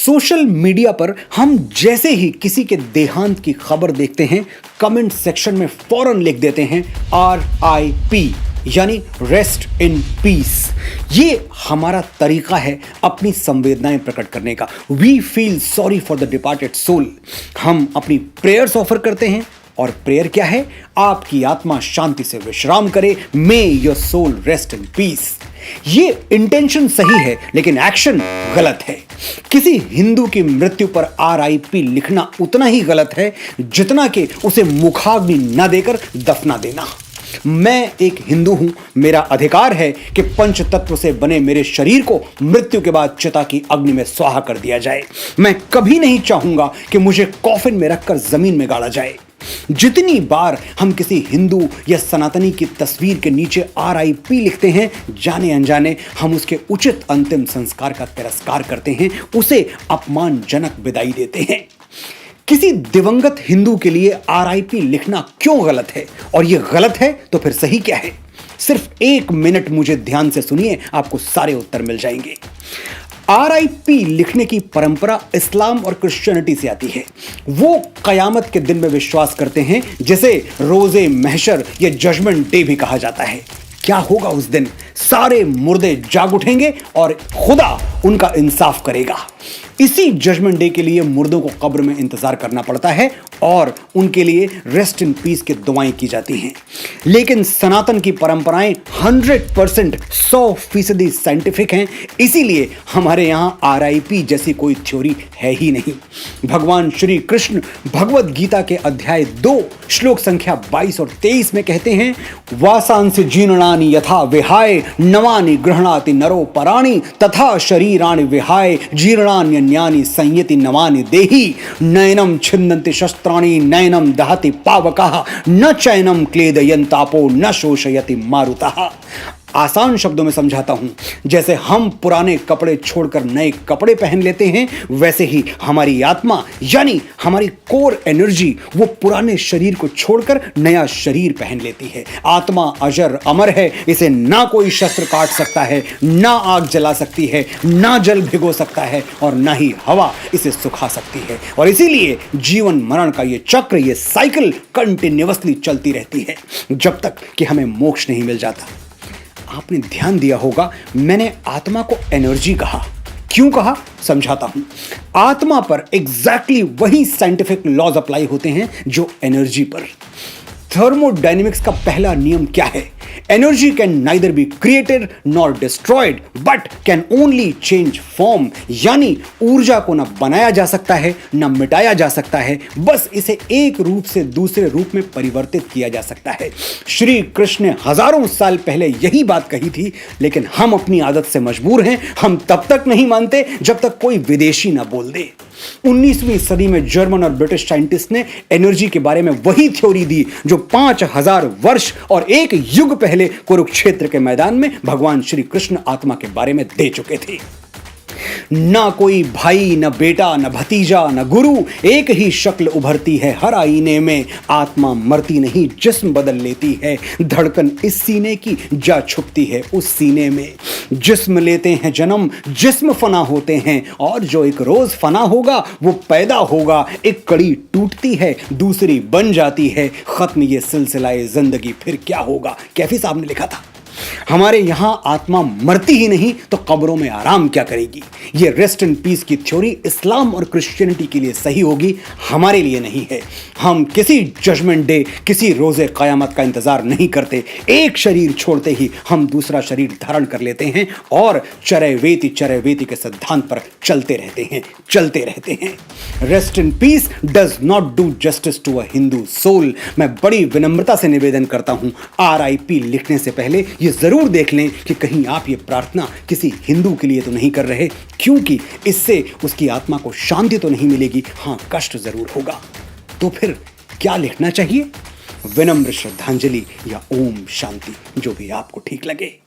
Social media पर हम जैसे ही किसी के देहांत की खबर देखते हैं, कमेंट सेक्शन में फौरन लिख देते हैं RIP, यानी रेस्ट इन पीस। ये हमारा तरीका है अपनी संवेदनाएं प्रकट करने का। We feel sorry for the departed soul. हम अपनी प्रेयर्स ऑफर करते हैं, और प्रेयर क्या है? आपकी आत्मा शांति से विश्राम करे, may your soul rest in peace. ये इंटेंशन सही है, लेकिन एक्शन गलत है। किसी हिंदू की मृत्यु पर RIP लिखना उतना ही गलत है जितना कि उसे मुखाग्नि न देकर दफना देना। मैं एक हिंदू हूं, मेरा अधिकार है कि पंच तत्व से बने मेरे शरीर को मृत्यु के बाद चिता की अग्नि में स्वाहा कर दिया जाए। मैं कभी नहीं चाहूंगा कि मुझे कॉफिन में रखकर जमीन में गाड़ा जाए। जितनी बार हम किसी हिंदू या सनातनी की तस्वीर के नीचे RIP लिखते हैं, जाने अनजाने हम उसके उचित अंतिम संस्कार का तिरस्कार करते हैं, उसे अपमानजनक विदाई देते हैं। किसी दिवंगत हिंदू के लिए RIP लिखना क्यों गलत है? और यह गलत है तो फिर सही क्या है? सिर्फ 1 मिनट मुझे ध्यान से सुनिए, आपको सारे उत्तर मिल जाएंगे। RIP लिखने की परंपरा इस्लाम और क्रिश्चियनिटी से आती है। वो कयामत के दिन में विश्वास करते हैं, जिसे रोजे महशर या जजमेंट डे भी कहा जाता है। क्या होगा उस दिन? सारे मुर्दे जाग उठेंगे और खुदा उनका इंसाफ करेगा। इसी जजमेंट डे के लिए मुर्दों को कब्र में इंतजार करना पड़ता है और उनके लिए रेस्ट इन पीस की दुआएं की जाती हैं। लेकिन सनातन की परंपराएं 100% 100% साइंटिफिक हैं, इसीलिए हमारे यहाँ RIP जैसी कोई थ्योरी है ही नहीं। भगवान श्री कृष्ण भगवद गीता के अध्याय 2 श्लोक संख्या 22 और 23 में कहते हैं, वासांसि जीर्णानि यथा विहाय नवानि गृह्णाति नरो पराणि तथा शरीराणि विहाय जीर्णान्यन्यानि संयति नवानि देहि नयनम छिन्दन्ति शस्त्राणि नयनम दहति पावकः न चैनम क्लेदयन्तापो न शोषयति मारुतः। आसान शब्दों में समझाता हूं, जैसे हम पुराने कपड़े छोड़कर नए कपड़े पहन लेते हैं, वैसे ही हमारी आत्मा यानी हमारी कोर एनर्जी वो पुराने शरीर को छोड़कर नया शरीर पहन लेती है। आत्मा अजर अमर है, इसे ना कोई शस्त्र काट सकता है, ना आग जला सकती है, ना जल भिगो सकता है और ना ही हवा इसे सुखा सकती है। और इसीलिए जीवन मरण का ये चक्र, ये साइकिल कंटिन्यूअसली चलती रहती है जब तक कि हमें मोक्ष नहीं मिल जाता। आपने ध्यान दिया होगा, मैंने आत्मा को एनर्जी कहा। क्यों कहा? समझाता हूं। आत्मा पर एग्जैक्टली वही साइंटिफिक लॉज अप्लाई होते हैं जो एनर्जी पर। थर्मोडायनेमिक्स का पहला नियम क्या है? Energy can neither be created nor destroyed but can only change form, यानी ऊर्जा को न बनाया जा सकता है न मिटाया जा सकता है, बस इसे एक रूप से दूसरे रूप में परिवर्तित किया जा सकता है। श्री कृष्ण ने हजारों साल पहले यही बात कही थी, लेकिन हम अपनी आदत से मजबूर हैं। हम तब तक नहीं मानते जब तक कोई विदेशी न बोल दे। 19वीं सदी में जर्मन और ब्रिटिश साइंटिस्ट ने एनर्जी के बारे में वही थ्योरी दी जो 5000 वर्ष और 1 युग पहले कुरुक्षेत्र के मैदान में भगवान श्री कृष्ण आत्मा के बारे में दे चुके थे। ना कोई भाई, न बेटा, न भतीजा, न गुरु, एक ही शक्ल उभरती है हर आईने में। आत्मा मरती नहीं, जिस्म बदल लेती है। धड़कन इस सीने की जा छुपती है उस सीने में। जिस्म लेते हैं जन्म, जिस्म फना होते हैं, और जो एक रोज फना होगा वो पैदा होगा। एक कड़ी टूटती है, दूसरी बन जाती है। खत्म ये सिलसिलाए जिंदगी, फिर क्या होगा? कैफी साहब ने लिखा था। हमारे यहां आत्मा मरती ही नहीं तो कब्रों में आराम क्या करेगी? ये रेस्ट इन पीस की थ्योरी इस्लाम और क्रिश्चियनिटी के लिए सही होगी, हमारे लिए नहीं है। हम किसी जजमेंट डे, किसी रोजे कयामत का इंतजार नहीं करते। एक शरीर छोड़ते ही हम दूसरा शरीर धारण कर लेते हैं और चरैवेति के सिद्धांत पर चलते रहते हैं। Rest in peace does not do justice to a Hindu soul. मैं बड़ी विनम्रता से निवेदन करता हूं, RIP लिखने से पहले ये जरूर देख लें कि कहीं आप ये प्रार्थना किसी हिंदू के लिए तो नहीं कर रहे, क्योंकि इससे उसकी आत्मा को शांति तो नहीं मिलेगी, हां कष्ट जरूर होगा। तो फिर क्या लिखना चाहिए? विनम्र श्रद्धांजलि या ओम शांति, जो भी आपको ठीक लगे।